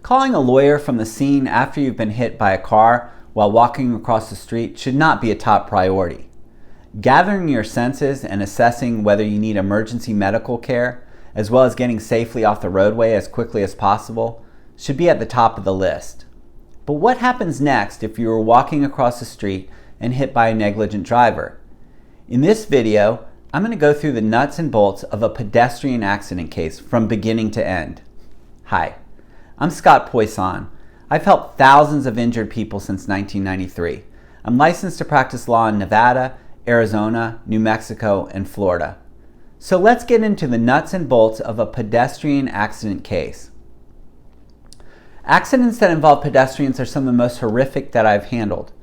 Calling a lawyer from the scene after you've been hit by a car while walking across the street should not be a top priority. Gathering your senses and assessing whether you need emergency medical care, as well as getting safely off the roadway as quickly as possible, should be at the top of the list. But what happens next if you are walking across the street and hit by a negligent driver? In this video, I'm going to go through the nuts and bolts of a pedestrian accident case from beginning to end. Hi, I'm Scott Poisson. I've helped thousands of injured people since 1993. I'm licensed to practice law in Nevada, Arizona, New Mexico, and Florida. So let's get into the nuts and bolts of a pedestrian accident case. Accidents that involve pedestrians are some of the most horrific that I've handled.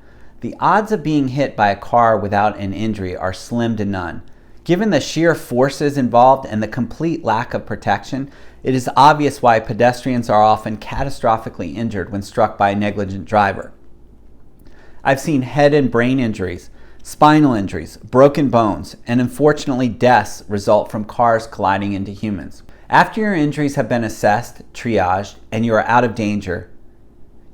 The odds of being hit by a car without an injury are slim to none. Given the sheer forces involved and the complete lack of protection, it is obvious why pedestrians are often catastrophically injured when struck by a negligent driver. I've seen head and brain injuries, spinal injuries, broken bones, and unfortunately deaths result from cars colliding into humans. After your injuries have been assessed, triaged, and you are out of danger,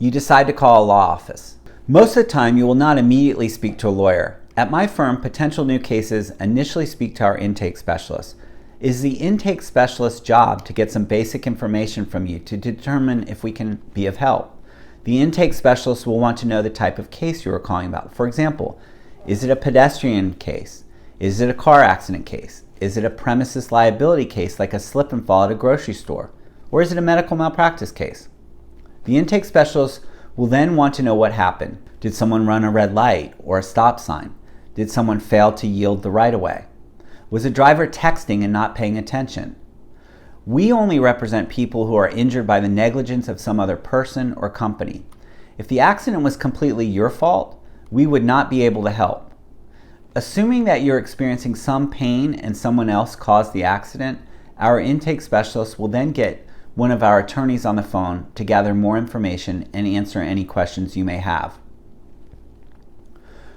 you decide to call a law office. Most of the time, you will not immediately speak to a lawyer. At my firm, potential new cases initially speak to our intake specialist. It is the intake specialist's job to get some basic information from you to determine if we can be of help. The intake specialist will want to know the type of case you are calling about. For example, is it a pedestrian case? Is it a car accident case? Is it a premises liability case like a slip and fall at a grocery store? Or is it a medical malpractice case? The intake specialist will then want to know what happened. Did someone run a red light or a stop sign? Did someone fail to yield the right-of-way? Was a driver texting and not paying attention? We only represent people who are injured by the negligence of some other person or company. If the accident was completely your fault, we would not be able to help. Assuming that you're experiencing some pain and someone else caused the accident, our intake specialist will then get one of our attorneys on the phone to gather more information and answer any questions you may have.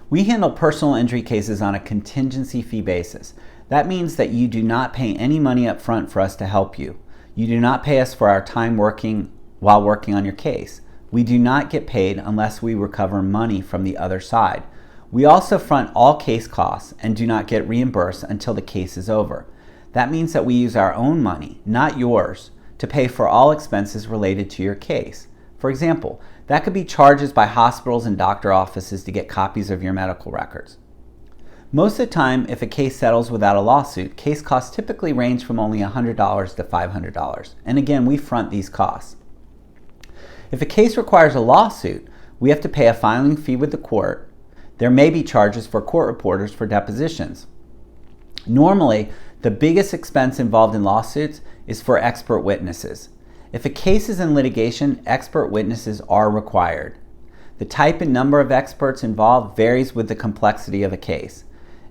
We handle personal injury cases on a contingency fee basis. That means that you do not pay any money up front for us to help you. You do not pay us for our time while working on your case. We do not get paid unless we recover money from the other side. We also front all case costs and do not get reimbursed until the case is over. That means that we use our own money, not yours, to pay for all expenses related to your case. For example, that could be charges by hospitals and doctor offices to get copies of your medical records. Most of the time, if a case settles without a lawsuit, case costs typically range from only $100 to $500. And again, we front these costs. If a case requires a lawsuit, we have to pay a filing fee with the court. There may be charges for court reporters for depositions. Normally, the biggest expense involved in lawsuits is for expert witnesses. If a case is in litigation, expert witnesses are required. The type and number of experts involved varies with the complexity of a case.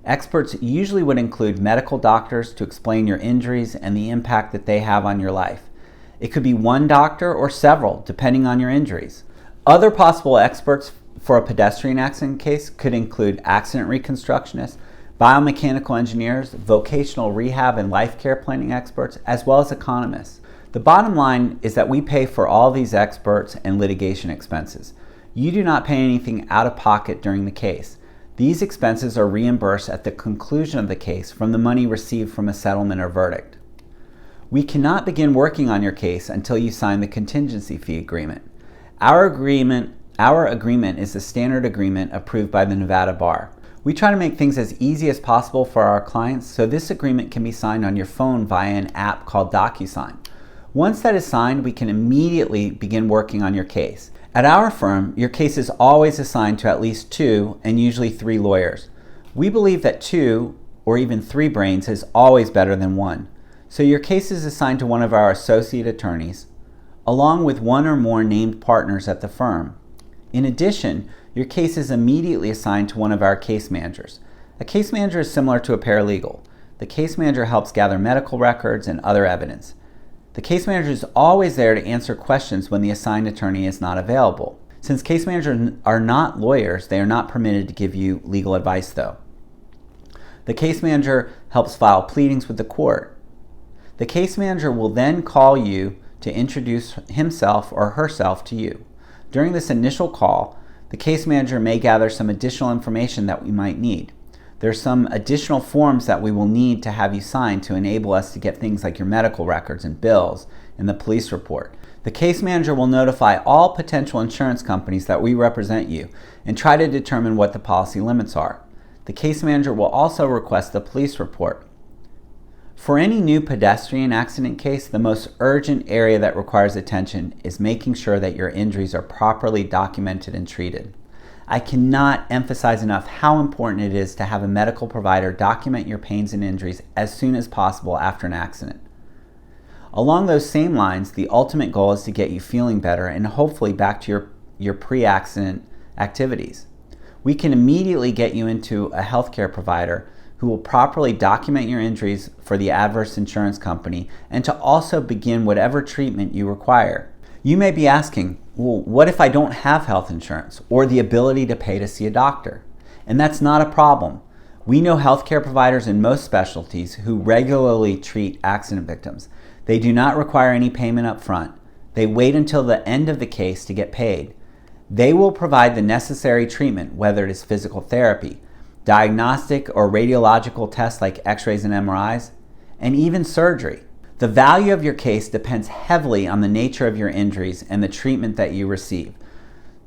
Experts usually would include medical doctors to explain your injuries and the impact that they have on your life. It could be one doctor or several, depending on your injuries. Other possible experts for a pedestrian accident case could include accident reconstructionists, biomechanical engineers, vocational rehab and life care planning experts, as well as economists. The bottom line is that we pay for all these experts and litigation expenses. You do not pay anything out of pocket during the case. These expenses are reimbursed at the conclusion of the case from the money received from a settlement or verdict. We cannot begin working on your case until you sign the contingency fee agreement. Our agreement is the standard agreement approved by the Nevada Bar. We try to make things as easy as possible for our clients, so this agreement can be signed on your phone via an app called DocuSign. Once that is signed, we can immediately begin working on your case. At our firm, your case is always assigned to at least 2 and usually 3 lawyers. We believe that 2 or even 3 brains is always better than 1. So your case is assigned to one of our associate attorneys, along with 1 or more named partners at the firm. In addition, your case is immediately assigned to one of our case managers. A case manager is similar to a paralegal. The case manager helps gather medical records and other evidence. The case manager is always there to answer questions when the assigned attorney is not available. Since case managers are not lawyers, they are not permitted to give you legal advice though. The case manager helps file pleadings with the court. The case manager will then call you to introduce himself or herself to you. During this initial call, the case manager may gather some additional information that we might need. There are some additional forms that we will need to have you sign to enable us to get things like your medical records and bills and the police report. The case manager will notify all potential insurance companies that we represent you and try to determine what the policy limits are. The case manager will also request the police report. For any new pedestrian accident case, the most urgent area that requires attention is making sure that your injuries are properly documented and treated. I cannot emphasize enough how important it is to have a medical provider document your pains and injuries as soon as possible after an accident. Along those same lines, the ultimate goal is to get you feeling better and hopefully back to your pre-accident activities. We can immediately get you into a healthcare provider who will properly document your injuries for the adverse insurance company and to also begin whatever treatment you require. You may be asking, well, what if I don't have health insurance or the ability to pay to see a doctor? And that's not a problem. We know healthcare providers in most specialties who regularly treat accident victims. They do not require any payment up front. They wait until the end of the case to get paid. They will provide the necessary treatment, whether it is physical therapy, diagnostic or radiological tests like x-rays and MRIs, and even surgery. The value of your case depends heavily on the nature of your injuries and the treatment that you receive.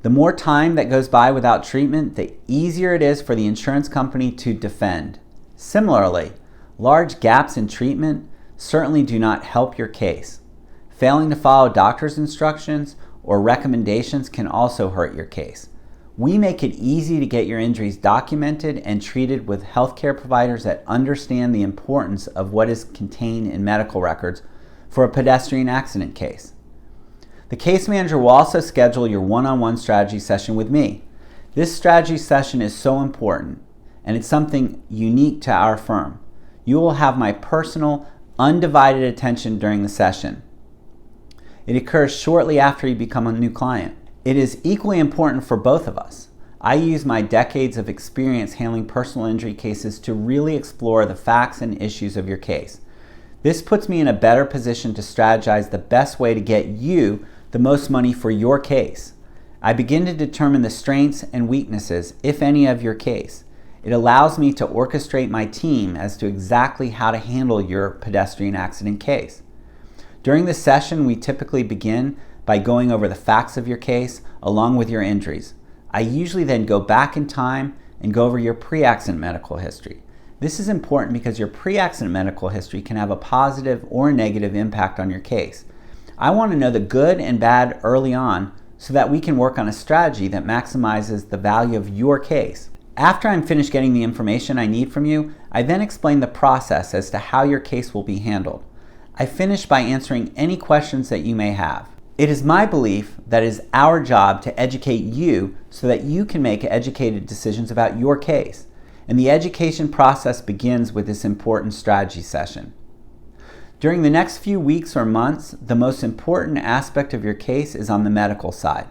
The more time that goes by without treatment, the easier it is for the insurance company to defend. Similarly, large gaps in treatment certainly do not help your case. Failing to follow doctor's instructions or recommendations can also hurt your case. We make it easy to get your injuries documented and treated with healthcare providers that understand the importance of what is contained in medical records for a pedestrian accident case. The case manager will also schedule your one-on-one strategy session with me. This strategy session is so important, and it's something unique to our firm. You will have my personal, undivided attention during the session. It occurs shortly after you become a new client. It is equally important for both of us. I use my decades of experience handling personal injury cases to really explore the facts and issues of your case. This puts me in a better position to strategize the best way to get you the most money for your case. I begin to determine the strengths and weaknesses, if any, of your case. It allows me to orchestrate my team as to exactly how to handle your pedestrian accident case. During this session, we typically begin by going over the facts of your case along with your injuries. I usually then go back in time and go over your pre-accident medical history. This is important because your pre-accident medical history can have a positive or negative impact on your case. I want to know the good and bad early on so that we can work on a strategy that maximizes the value of your case. After I'm finished getting the information I need from you, I then explain the process as to how your case will be handled. I finish by answering any questions that you may have. It is my belief that it is our job to educate you so that you can make educated decisions about your case. And the education process begins with this important strategy session. During the next few weeks or months, the most important aspect of your case is on the medical side.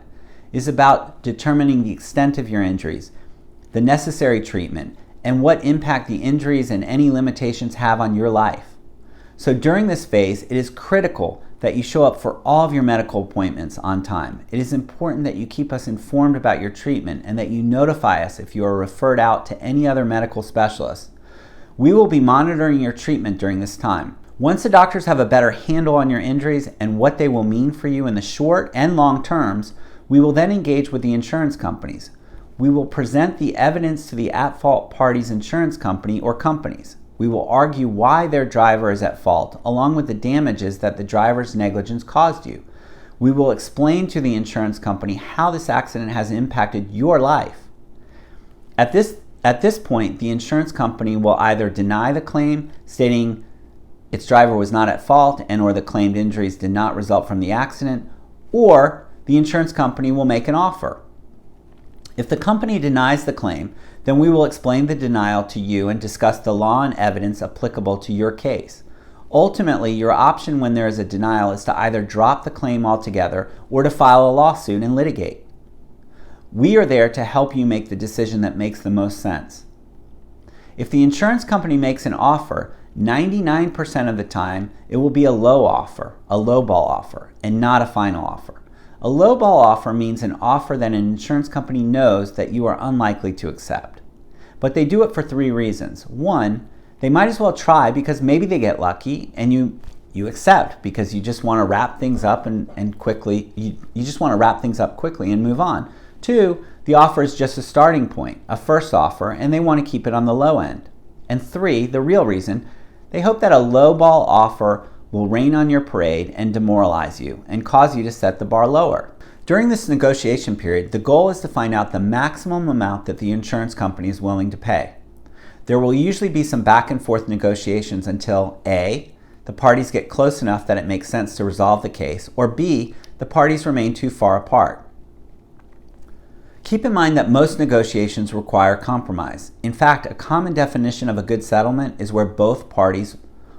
It is about determining the extent of your injuries, the necessary treatment, and what impact the injuries and any limitations have on your life. So during this phase, it is critical that you show up for all of your medical appointments on time. It is important that you keep us informed about your treatment and that you notify us if you are referred out to any other medical specialist. We will be monitoring your treatment during this time. Once the doctors have a better handle on your injuries and what they will mean for you in the short and long terms, we will then engage with the insurance companies. We will present the evidence to the at-fault party's insurance company or companies. We will argue why their driver is at fault, along with the damages that the driver's negligence caused you. We will explain to the insurance company how this accident has impacted your life. At this point, the insurance company will either deny the claim, stating its driver was not at fault and or the claimed injuries did not result from the accident, or the insurance company will make an offer. If the company denies the claim, then we will explain the denial to you and discuss the law and evidence applicable to your case. Ultimately, your option when there is a denial is to either drop the claim altogether or to file a lawsuit and litigate. We are there to help you make the decision that makes the most sense. If the insurance company makes an offer, 99% of the time, it will be a low offer, a lowball offer, and not a final offer. A lowball offer means an offer that an insurance company knows that you are unlikely to accept. But they do it for 3 reasons. 1, they might as well try because maybe they get lucky and you accept because you just want to wrap things up and quickly, you just want to wrap things up quickly and move on. 2, the offer is just a starting point, a first offer, and they want to keep it on the low end. And 3, the real reason, they hope that a lowball offer will rain on your parade and demoralize you and cause you to set the bar lower. During this negotiation period, the goal is to find out the maximum amount that the insurance company is willing to pay. There will usually be some back and forth negotiations until A, the parties get close enough that it makes sense to resolve the case, or B, the parties remain too far apart. Keep in mind that most negotiations require compromise. In fact, a common definition of a good settlement is where both parties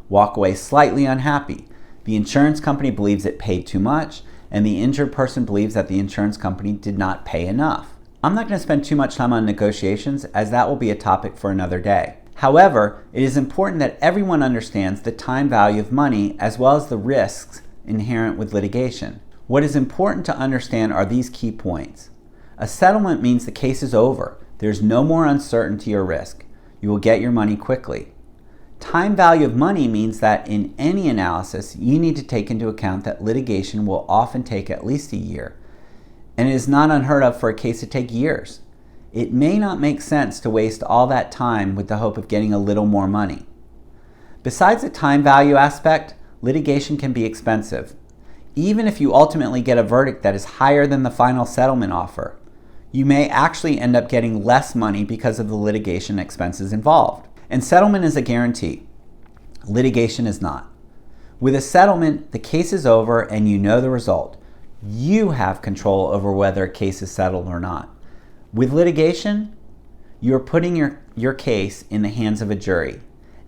walk away slightly unhappy. The insurance company believes it paid too much, and the injured person believes that the insurance company did not pay enough. I'm not going to spend too much time on negotiations, as that will be a topic for another day. However, it is important that everyone understands the time value of money as well as the risks inherent with litigation. What is important to understand are these key points. A settlement means the case is over. There's no more uncertainty or risk. You will get your money quickly. Time value of money means that in any analysis, you need to take into account that litigation will often take at least a year, and it is not unheard of for a case to take years. It may not make sense to waste all that time with the hope of getting a little more money. Besides the time value aspect, litigation can be expensive. Even if you ultimately get a verdict that is higher than the final settlement offer, you may actually end up getting less money because of the litigation expenses involved. And settlement is a guarantee. Litigation is not. With a settlement, the case is over and you know the result. You have control over whether a case is settled or not. With litigation, you're putting your case in the hands of a jury.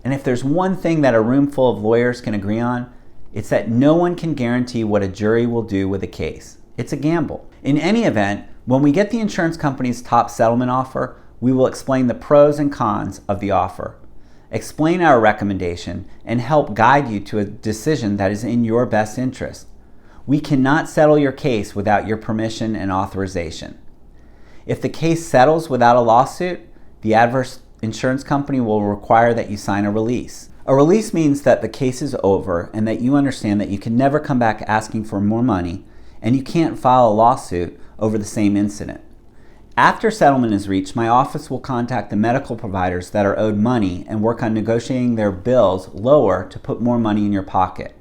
And if there's one thing that a room full of lawyers can agree on, it's that no one can guarantee what a jury will do with a case. It's a gamble. In any event, when we get the insurance company's top settlement offer, we will explain the pros and cons of the offer, explain our recommendation, and help guide you to a decision that is in your best interest. We cannot settle your case without your permission and authorization. If the case settles without a lawsuit, the adverse insurance company will require that you sign a release. A release means that the case is over and that you understand that you can never come back asking for more money, and you can't file a lawsuit over the same incident. After settlement is reached, my office will contact the medical providers that are owed money and work on negotiating their bills lower to put more money in your pocket.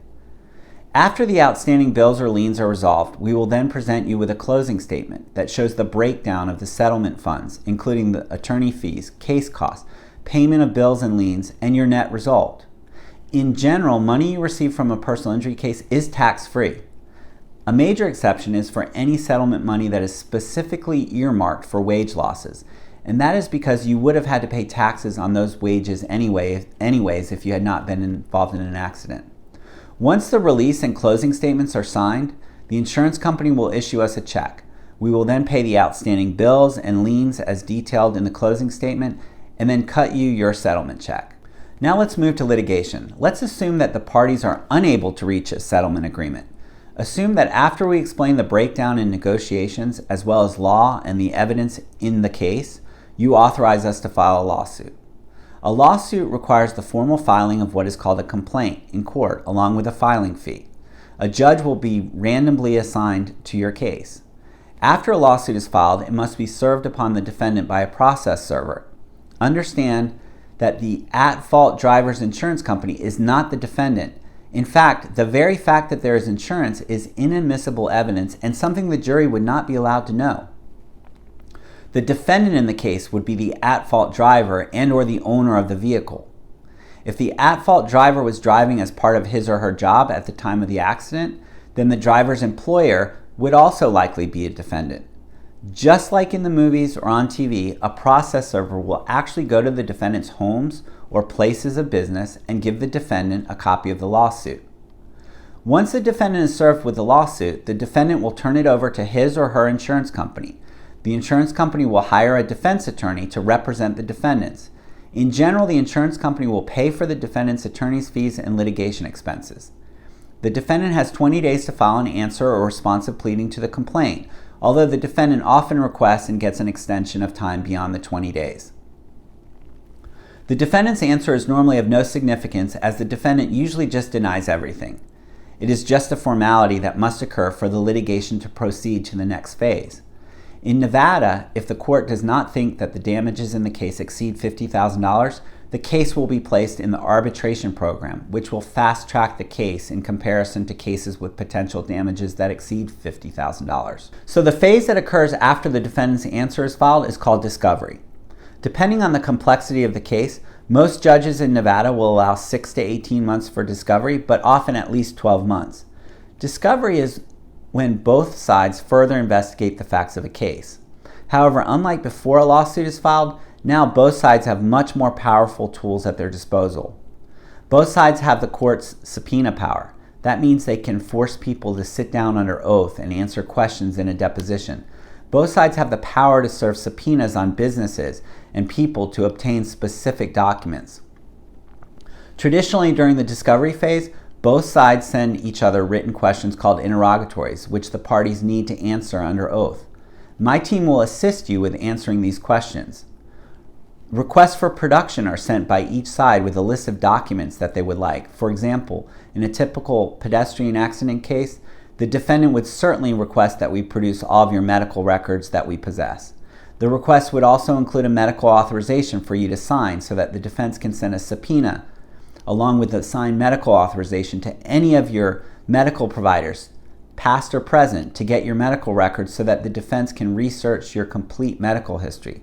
After the outstanding bills or liens are resolved, we will then present you with a closing statement that shows the breakdown of the settlement funds, including the attorney fees, case costs, payment of bills and liens, and your net result. In general, money you receive from a personal injury case is tax-free. A major exception is for any settlement money that is specifically earmarked for wage losses, and that is because you would have had to pay taxes on those wages anyways if you had not been involved in an accident. Once the release and closing statements are signed, the insurance company will issue us a check. We will then pay the outstanding bills and liens as detailed in the closing statement and then cut you your settlement check. Now let's move to litigation. Let's assume that the parties are unable to reach a settlement agreement. Assume that after we explain the breakdown in negotiations as well as law and the evidence in the case, you authorize us to file a lawsuit. A lawsuit requires the formal filing of what is called a complaint in court along with a filing fee. A judge will be randomly assigned to your case. After a lawsuit is filed, it must be served upon the defendant by a process server. Understand that the at-fault driver's insurance company is not the defendant. In fact, the very fact that there is insurance is inadmissible evidence and something the jury would not be allowed to know. The defendant in the case would be the at-fault driver and or the owner of the vehicle. If the at-fault driver was driving as part of his or her job at the time of the accident, then the driver's employer would also likely be a defendant. Just like in the movies or on TV, a process server will actually go to the defendant's homes or places of business and give the defendant a copy of the lawsuit. Once the defendant is served with the lawsuit, the defendant will turn it over to his or her insurance company. The insurance company will hire a defense attorney to represent the defendants. In general, the insurance company will pay for the defendant's attorney's fees and litigation expenses. The defendant has 20 days to file an answer or responsive pleading to the complaint, although the defendant often requests and gets an extension of time beyond the 20 days. The defendant's answer is normally of no significance, as the defendant usually just denies everything. It is just a formality that must occur for the litigation to proceed to the next phase. In Nevada, if the court does not think that the damages in the case exceed $50,000, the case will be placed in the arbitration program, which will fast-track the case in comparison to cases with potential damages that exceed $50,000. So the phase that occurs after the defendant's answer is filed is called discovery. Depending on the complexity of the case, most judges in Nevada will allow 6 to 18 months for discovery, but often at least 12 months. Discovery is when both sides further investigate the facts of a case. However, unlike before a lawsuit is filed, now both sides have much more powerful tools at their disposal. Both sides have the court's subpoena power. That means they can force people to sit down under oath and answer questions in a deposition. Both sides have the power to serve subpoenas on businesses and people to obtain specific documents. Traditionally, during the discovery phase, both sides send each other written questions called interrogatories, which the parties need to answer under oath. My team will assist you with answering these questions. Requests for production are sent by each side with a list of documents that they would like. For example, in a typical pedestrian accident case, the defendant would certainly request that we produce all of your medical records that we possess. The request would also include a medical authorization for you to sign so that the defense can send a subpoena along with the signed medical authorization to any of your medical providers, past or present, to get your medical records so that the defense can research your complete medical history.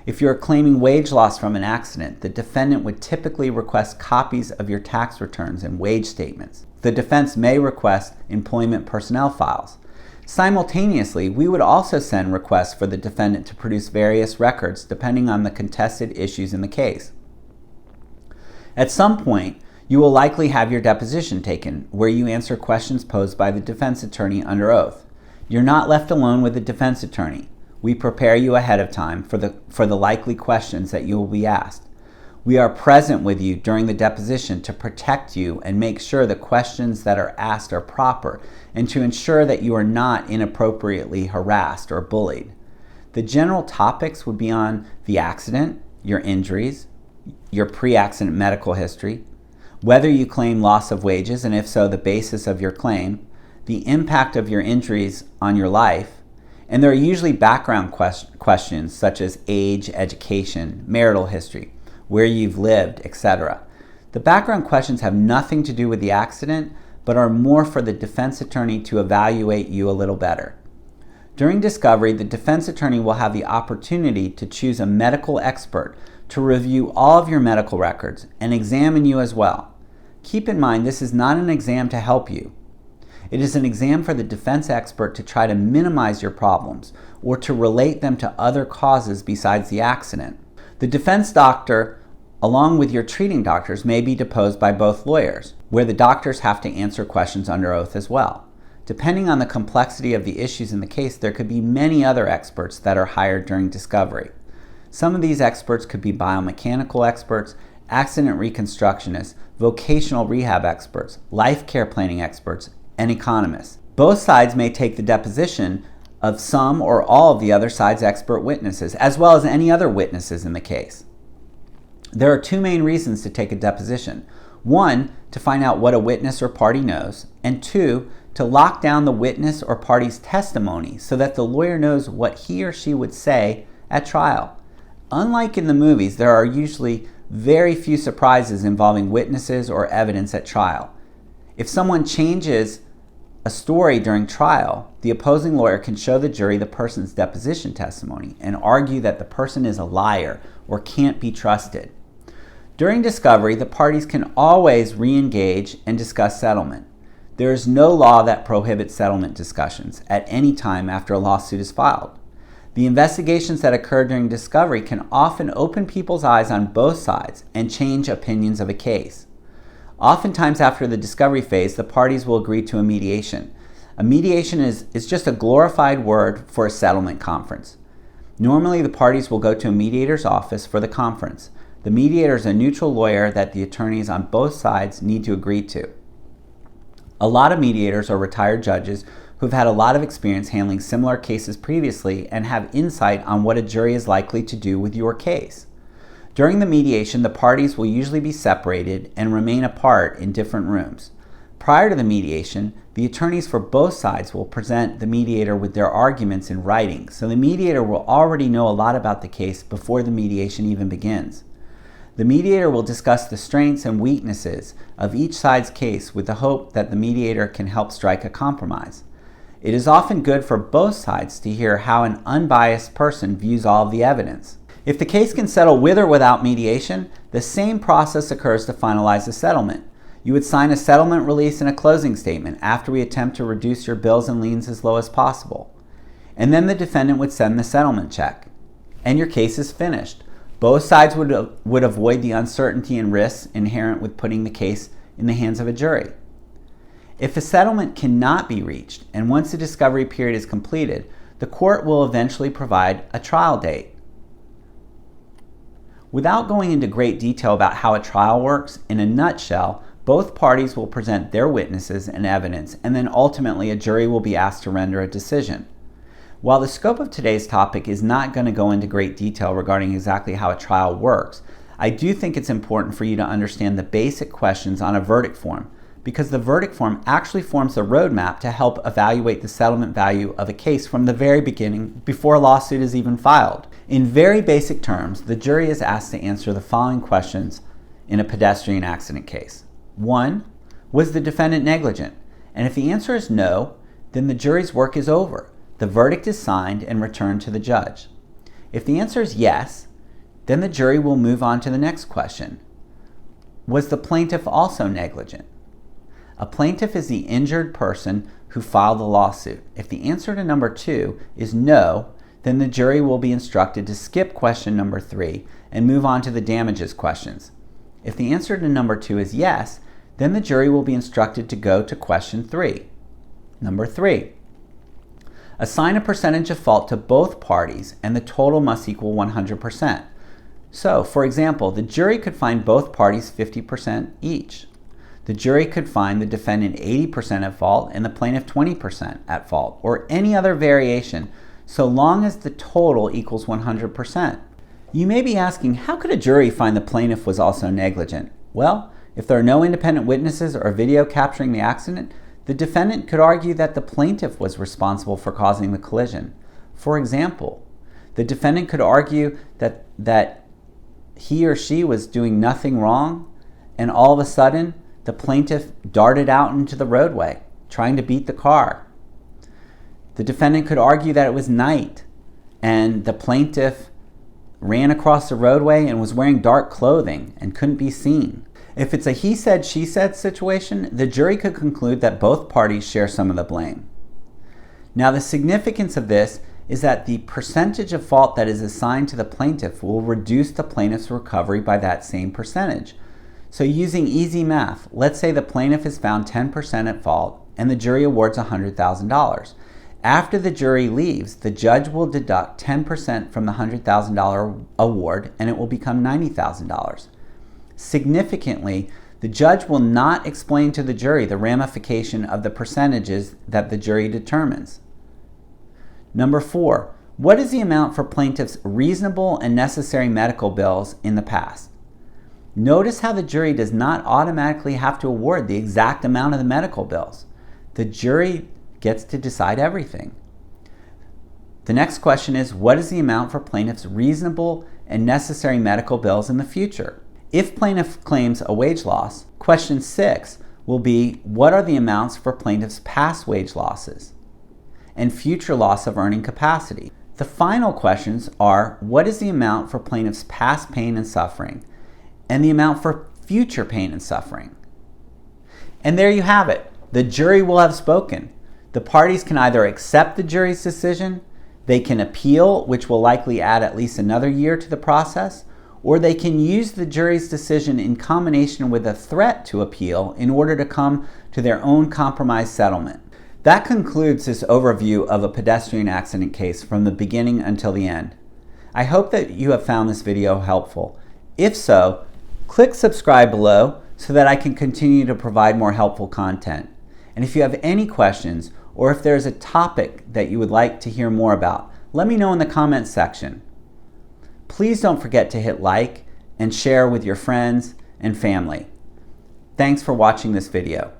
If you are claiming wage loss from an accident, the defendant would typically request copies of your tax returns and wage statements. The defense may request employment personnel files. Simultaneously, we would also send requests for the defendant to produce various records depending on the contested issues in the case. At some point, you will likely have your deposition taken, where you answer questions posed by the defense attorney under oath. You're not left alone with the defense attorney. We prepare you ahead of time for the likely questions that you will be asked. We are present with you during the deposition to protect you and make sure the questions that are asked are proper, and to ensure that you are not inappropriately harassed or bullied. The general topics would be on the accident, your injuries, your pre-accident medical history, whether you claim loss of wages, and if so, the basis of your claim, the impact of your injuries on your life, and there are usually background questions such as age, education, marital history, where you've lived, etc. The background questions have nothing to do with the accident, but are more for the defense attorney to evaluate you a little better. During discovery, the defense attorney will have the opportunity to choose a medical expert to review all of your medical records and examine you as well. Keep in mind, this is not an exam to help you. It is an exam for the defense expert to try to minimize your problems or to relate them to other causes besides the accident. The defense doctor, along with your treating doctors, may be deposed by both lawyers, where the doctors have to answer questions under oath as well. Depending on the complexity of the issues in the case, there could be many other experts that are hired during discovery. Some of these experts could be biomechanical experts, accident reconstructionists, vocational rehab experts, life care planning experts, and economists. Both sides may take the deposition of some or all of the other side's expert witnesses, as well as any other witnesses in the case. There are two main reasons to take a deposition. One, to find out what a witness or party knows, and two, to lock down the witness or party's testimony so that the lawyer knows what he or she would say at trial. Unlike in the movies, there are usually very few surprises involving witnesses or evidence at trial. If someone changes a story during trial, the opposing lawyer can show the jury the person's deposition testimony and argue that the person is a liar or can't be trusted. During discovery, the parties can always re-engage and discuss settlement. There is no law that prohibits settlement discussions at any time after a lawsuit is filed. The investigations that occur during discovery can often open people's eyes on both sides and change opinions of a case. Oftentimes after the discovery phase, the parties will agree to a mediation. A mediation is just a glorified word for a settlement conference. Normally, the parties will go to a mediator's office for the conference. The mediator is a neutral lawyer that the attorneys on both sides need to agree to. A lot of mediators are retired judges who've had a lot of experience handling similar cases previously and have insight on what a jury is likely to do with your case. During the mediation, the parties will usually be separated and remain apart in different rooms. Prior to the mediation, the attorneys for both sides will present the mediator with their arguments in writing, so the mediator will already know a lot about the case before the mediation even begins. The mediator will discuss the strengths and weaknesses of each side's case with the hope that the mediator can help strike a compromise. It is often good for both sides to hear how an unbiased person views all of the evidence. If the case can settle with or without mediation, the same process occurs to finalize the settlement. You would sign a settlement release and a closing statement after we attempt to reduce your bills and liens as low as possible. And then the defendant would send the settlement check. And your case is finished. Both sides would avoid the uncertainty and risks inherent with putting the case in the hands of a jury. If a settlement cannot be reached, and once the discovery period is completed, the court will eventually provide a trial date. Without going into great detail about how a trial works, in a nutshell, both parties will present their witnesses and evidence, and then ultimately a jury will be asked to render a decision. While the scope of today's topic is not going to go into great detail regarding exactly how a trial works, I do think it's important for you to understand the basic questions on a verdict form, because the verdict form actually forms the roadmap to help evaluate the settlement value of a case from the very beginning, before a lawsuit is even filed. In very basic terms, the jury is asked to answer the following questions in a pedestrian accident case. 1. Was the defendant negligent? And if the answer is no, then the jury's work is over. The verdict is signed and returned to the judge. If the answer is yes, then the jury will move on to the next question. Was the plaintiff also negligent? A plaintiff is the injured person who filed the lawsuit. If the answer to number 2 is no, then the jury will be instructed to skip question number 3 and move on to the damages questions. If the answer to number 2 is yes, then the jury will be instructed to go to question 3. Number 3. Assign a percentage of fault to both parties, and the total must equal 100%. So, for example, the jury could find both parties 50% each. The jury could find the defendant 80% at fault and the plaintiff 20% at fault, or any other variation, so long as the total equals 100%. You may be asking, how could a jury find the plaintiff was also negligent? Well, if there are no independent witnesses or video capturing the accident, the defendant could argue that the plaintiff was responsible for causing the collision. For example, the defendant could argue that he or she was doing nothing wrong, and all of a sudden, the plaintiff darted out into the roadway, trying to beat the car. The defendant could argue that it was night, and the plaintiff ran across the roadway and was wearing dark clothing and couldn't be seen. If it's a he said, she said situation, the jury could conclude that both parties share some of the blame. Now, the significance of this is that the percentage of fault that is assigned to the plaintiff will reduce the plaintiff's recovery by that same percentage. So using easy math, let's say the plaintiff is found 10% at fault and the jury awards $100,000. After the jury leaves, the judge will deduct 10% from the $100,000 award and it will become $90,000. Significantly, the judge will not explain to the jury the ramification of the percentages that the jury determines. Number 4, what is the amount for plaintiff's reasonable and necessary medical bills in the past? Notice how the jury does not automatically have to award the exact amount of the medical bills. The jury gets to decide everything. The next question is, what is the amount for plaintiff's reasonable and necessary medical bills in the future? If plaintiff claims a wage loss, question 6 will be, what are the amounts for plaintiff's past wage losses and future loss of earning capacity? The final questions are, what is the amount for plaintiff's past pain and suffering and the amount for future pain and suffering? And there you have it. The jury will have spoken. The parties can either accept the jury's decision, they can appeal, which will likely add at least another year to the process, or they can use the jury's decision in combination with a threat to appeal in order to come to their own compromise settlement. That concludes this overview of a pedestrian accident case from the beginning until the end. I hope that you have found this video helpful. If so, click subscribe below so that I can continue to provide more helpful content. And if you have any questions or if there's a topic that you would like to hear more about, let me know in the comments section. Please don't forget to hit like and share with your friends and family. Thanks for watching this video.